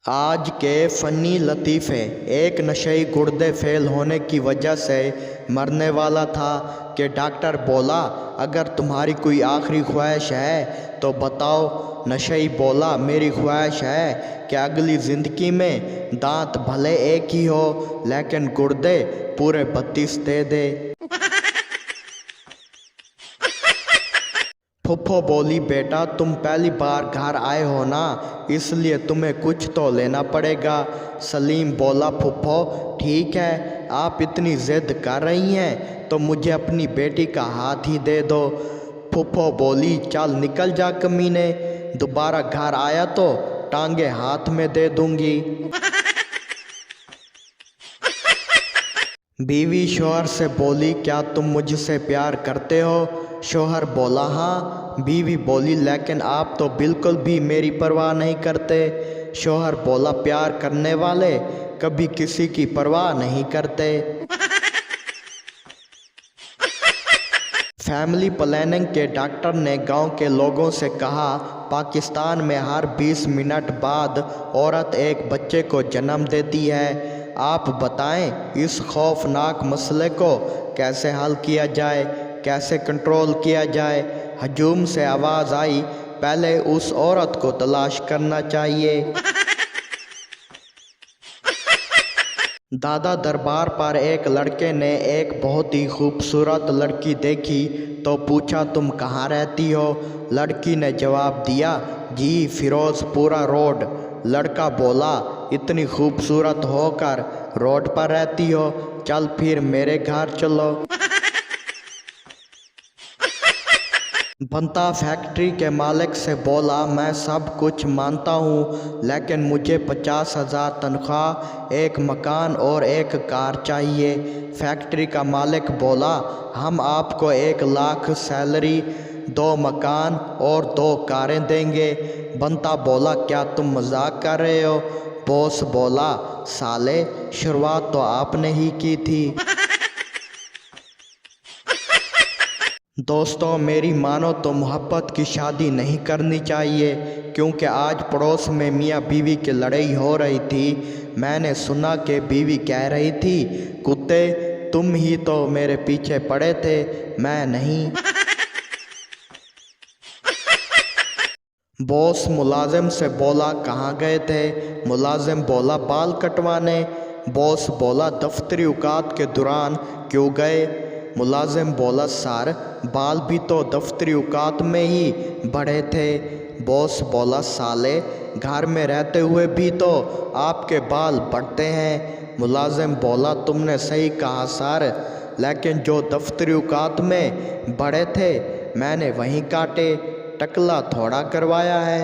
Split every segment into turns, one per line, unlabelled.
आज के फ़नी लतीफ़े। एक नशेई गुर्दे फेल होने की वजह से मरने वाला था कि डॉक्टर बोला अगर तुम्हारी कोई आखिरी ख्वाहिश है तो बताओ। नशेई बोला मेरी ख्वाहिश है कि अगली ज़िंदगी में दांत भले एक ही हो लेकिन गुर्दे पूरे 32 दे दे। फुफ्फो बोली बेटा तुम पहली बार घर आए हो ना, इसलिए तुम्हें कुछ तो लेना पड़ेगा। सलीम बोला फुफ्फो ठीक है, आप इतनी ज़िद कर रही हैं तो मुझे अपनी बेटी का हाथ ही दे दो। फुफ्फो बोली चल निकल जा कमीने, दोबारा घर आया तो टांगे हाथ में दे दूंगी। बीवी शोहर से बोली क्या तुम मुझसे प्यार करते हो? शोहर बोला हाँ। बीवी बोली लेकिन आप तो बिल्कुल भी मेरी परवाह नहीं करते। शोहर बोला प्यार करने वाले कभी किसी की परवाह नहीं करते। फैमिली प्लानिंग के डॉक्टर ने गांव के लोगों से कहा पाकिस्तान में हर 20 मिनट बाद औरत एक बच्चे को जन्म देती है। आप बताएं इस खौफनाक मसले को कैसे हल किया जाए, कैसे कंट्रोल किया जाए। हजूम से आवाज़ आई पहले उस औरत को तलाश करना चाहिए। दादा दरबार पर एक लड़के ने एक बहुत ही खूबसूरत लड़की देखी तो पूछा तुम कहाँ रहती हो? लड़की ने जवाब दिया जी फिरोजपुरा रोड। लड़का बोला इतनी खूबसूरत होकर रोड पर रहती हो, चल फिर मेरे घर चलो। बंता फैक्ट्री के मालिक से बोला मैं सब कुछ मानता हूँ लेकिन मुझे 50,000 तनख्वाह, एक मकान और एक कार चाहिए। फैक्ट्री का मालिक बोला हम आपको 1 लाख सैलरी, 2 मकान और 2 कारें देंगे। बंता बोला क्या तुम मजाक कर रहे हो? बॉस बोला साले शुरुआत तो आपने ही की थी। दोस्तों मेरी मानो तो मोहब्बत की शादी नहीं करनी चाहिए, क्योंकि आज पड़ोस में मियाँ बीवी की लड़ाई हो रही थी। मैंने सुना कि बीवी कह रही थी कुत्ते तुम ही तो मेरे पीछे पड़े थे, मैं नहीं। बॉस मुलाजिम से बोला कहाँ गए थे? मुलाजिम बोला बाल कटवाने। बॉस बोला दफ्तरी औकात के दौरान क्यों गए? मुलाजिम बोला सर बाल भी तो दफ्तरी औकात में ही बढ़े थे। बॉस बोला साले घर में रहते हुए भी तो आपके बाल बढ़ते हैं। मुलाजिम बोला तुमने सही कहा सर, लेकिन जो दफ्तरी औकात में बढ़े थे मैंने वहीं काटे, टकला थोड़ा करवाया है।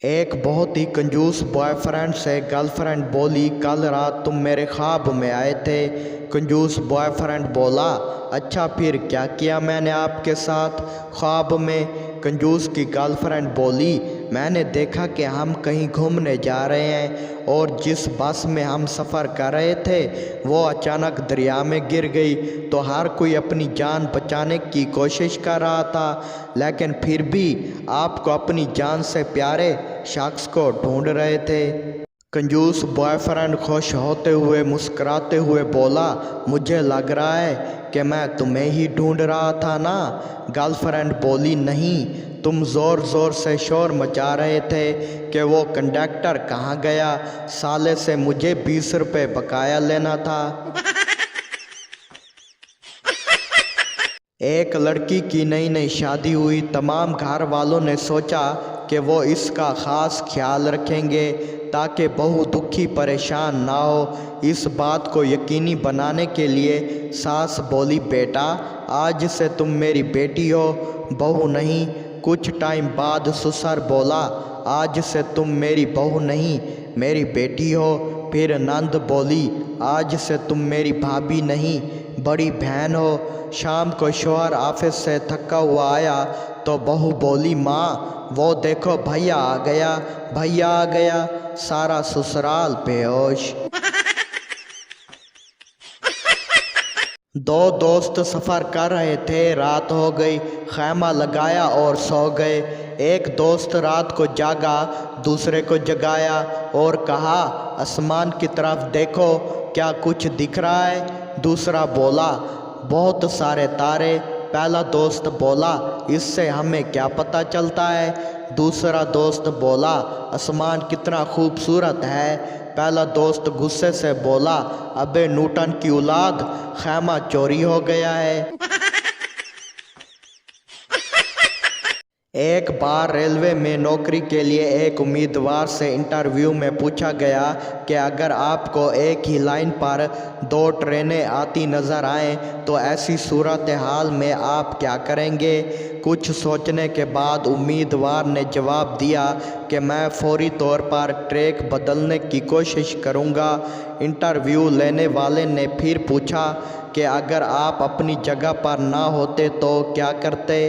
एक बहुत ही कंजूस बॉयफ्रेंड से गर्लफ्रेंड बोली कल रात तुम मेरे ख्वाब में आए थे। कंजूस बॉयफ्रेंड बोला अच्छा फिर क्या किया मैंने आपके साथ ख्वाब में? कंजूस की गर्लफ्रेंड बोली मैंने देखा कि हम कहीं घूमने जा रहे हैं और जिस बस में हम सफ़र कर रहे थे वो अचानक दरिया में गिर गई, तो हर कोई अपनी जान बचाने की कोशिश कर रहा था, लेकिन फिर भी आपको अपनी जान से प्यारे शख्स को ढूंढ रहे थे। कंजूस बॉयफ्रेंड खुश होते हुए मुस्कुराते हुए बोला मुझे लग रहा है कि मैं तुम्हें ही ढूंढ रहा था ना। गर्लफ्रेंड बोली नहीं, तुम ज़ोर ज़ोर से शोर मचा रहे थे कि वो कंडक्टर कहाँ गया, साले से मुझे 20 रुपये बकाया लेना था। एक लड़की की नई नई शादी हुई, तमाम घर वालों ने सोचा कि वो इसका ख़ास ख्याल रखेंगे ताकि बहू दुखी परेशान ना हो। इस बात को यकीनी बनाने के लिए सास बोली बेटा आज से तुम मेरी बेटी हो, बहू नहीं। कुछ टाइम बाद ससुर बोला आज से तुम मेरी बहू नहीं मेरी बेटी हो। फिर नंद बोली आज से तुम मेरी भाभी नहीं बड़ी बहन हो। शाम को शौहर ऑफिस से थका हुआ आया तो बहू बोली माँ वो देखो भैया आ गया, भैया आ गया। सारा ससुराल बेहोश। दो दोस्त सफ़र कर रहे थे, रात हो गई, खैमा लगाया और सो गए। ایک دوست رات کو جاگا، دوسرے کو جگایا اور کہا آسمان کی طرف دیکھو، کیا کچھ دکھ رہا ہے؟ دوسرا بولا بہت سارے تارے۔ پہلا دوست بولا اس سے ہمیں کیا پتہ چلتا ہے؟ دوسرا دوست بولا آسمان کتنا خوبصورت ہے۔ پہلا دوست غصے سے بولا ابے نیوٹن کی اولاد، خیمہ چوری ہو گیا ہے۔ ایک بار ریلوے میں نوکری کے لیے ایک امیدوار سے انٹرویو میں پوچھا گیا کہ اگر آپ کو ایک ہی لائن پر 2 ٹرینیں آتی نظر آئیں تو ایسی صورتحال میں آپ کیا کریں گے؟ کچھ سوچنے کے بعد امیدوار نے جواب دیا کہ میں فوری طور پر ٹریک بدلنے کی کوشش کروں گا۔ انٹرویو لینے والے نے پھر پوچھا کہ اگر آپ اپنی جگہ پر نہ ہوتے تو کیا کرتے؟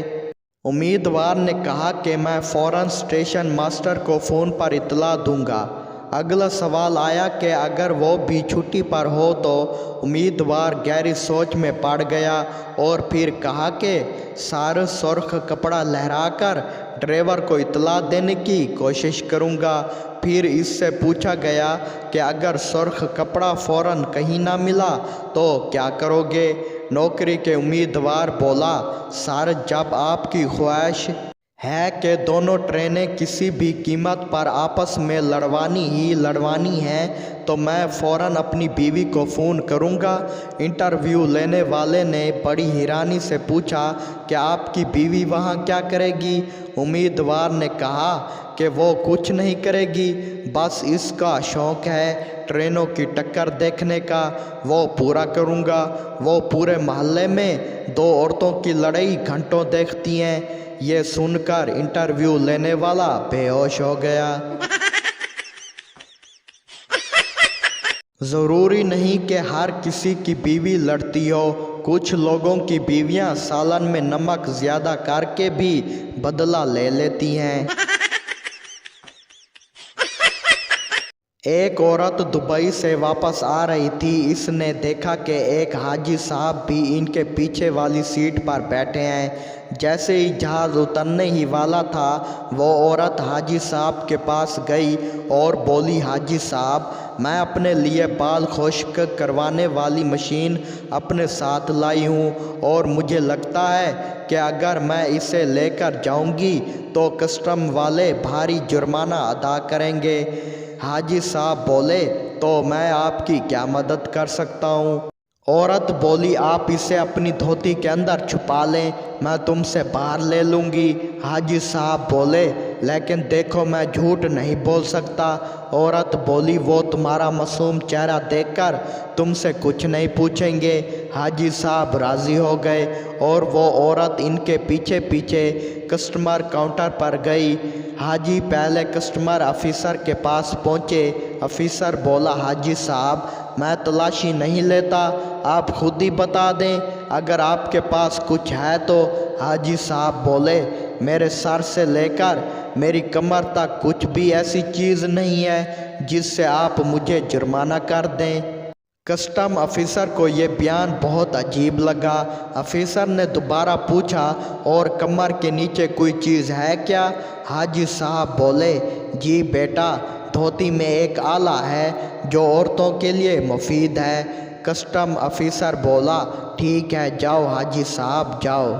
امیدوار نے کہا کہ میں فوراً اسٹیشن ماسٹر کو فون پر اطلاع دوں گا۔ اگلا سوال آیا کہ اگر وہ بھی چھٹی پر ہو تو؟ امیدوار گہری سوچ میں پڑ گیا اور پھر کہا کہ سر سرخ کپڑا لہرا کر ڈرائیور کو اطلاع دینے کی کوشش کروں گا۔ پھر اس سے پوچھا گیا کہ اگر سرخ کپڑا فوراً کہیں نہ ملا تو کیا کرو گے؟ نوکری کے امیدوار بولا سر جب آپ کی خواہش ہے کہ دونوں ٹرینیں کسی بھی قیمت پر آپس میں لڑوانی ہیں تو میں فوراً اپنی بیوی کو فون کروں گا۔ انٹرویو لینے والے نے بڑی حیرانی سے پوچھا کہ آپ کی بیوی وہاں کیا کرے گی؟ امیدوار نے کہا کہ وہ کچھ نہیں کرے گی، بس اس کا شوق ہے ٹرینوں کی ٹکر دیکھنے کا، وہ پورا کروں گا۔ وہ پورے محلے میں 2 عورتوں کی لڑائی گھنٹوں دیکھتی ہیں۔ یہ سن کر انٹرویو لینے والا بے ہوش ہو گیا۔ ضروری نہیں کہ ہر کسی کی بیوی لڑتی ہو، کچھ لوگوں کی بیویاں سالن میں نمک زیادہ کر کے بھی بدلہ لے لیتی ہیں۔ ایک عورت دبئی سے واپس آ رہی تھی، اس نے دیکھا کہ ایک حاجی صاحب بھی ان کے پیچھے والی سیٹ پر بیٹھے ہیں۔ جیسے ہی جہاز اترنے ہی والا تھا وہ عورت حاجی صاحب کے پاس گئی اور بولی حاجی صاحب میں اپنے لیے بال خشک کروانے والی مشین اپنے ساتھ لائی ہوں اور مجھے لگتا ہے کہ اگر میں اسے لے کر جاؤں گی تو کسٹم والے بھاری جرمانہ ادا کریں گے۔ حاجی صاحب بولے تو میں آپ کی کیا مدد کر سکتا ہوں؟ عورت بولی آپ اسے اپنی دھوتی کے اندر چھپا لیں، میں تم سے باہر لے لوں گی۔ حاجی صاحب بولے لیکن دیکھو میں جھوٹ نہیں بول سکتا۔ عورت بولی وہ تمہارا معصوم چہرہ دیکھ کر تم سے کچھ نہیں پوچھیں گے۔ حاجی صاحب راضی ہو گئے اور وہ عورت ان کے پیچھے پیچھے کسٹمر کاؤنٹر پر گئی۔ حاجی پہلے کسٹمر آفیسر کے پاس پہنچے۔ آفیسر بولا حاجی صاحب میں تلاشی نہیں لیتا، آپ خود ہی بتا دیں اگر آپ کے پاس کچھ ہے تو۔ حاجی صاحب بولے میرے سر سے لے کر میری کمر تک کچھ بھی ایسی چیز نہیں ہے جس سے آپ مجھے جرمانہ کر دیں۔ کسٹم آفیسر کو یہ بیان بہت عجیب لگا۔ آفیسر نے دوبارہ پوچھا اور کمر کے نیچے کوئی چیز ہے کیا؟ حاجی صاحب بولے جی بیٹا، دھوتی میں ایک آلہ ہے جو عورتوں کے لیے مفید ہے۔ کسٹم آفیسر بولا ٹھیک ہے جاؤ حاجی صاحب جاؤ۔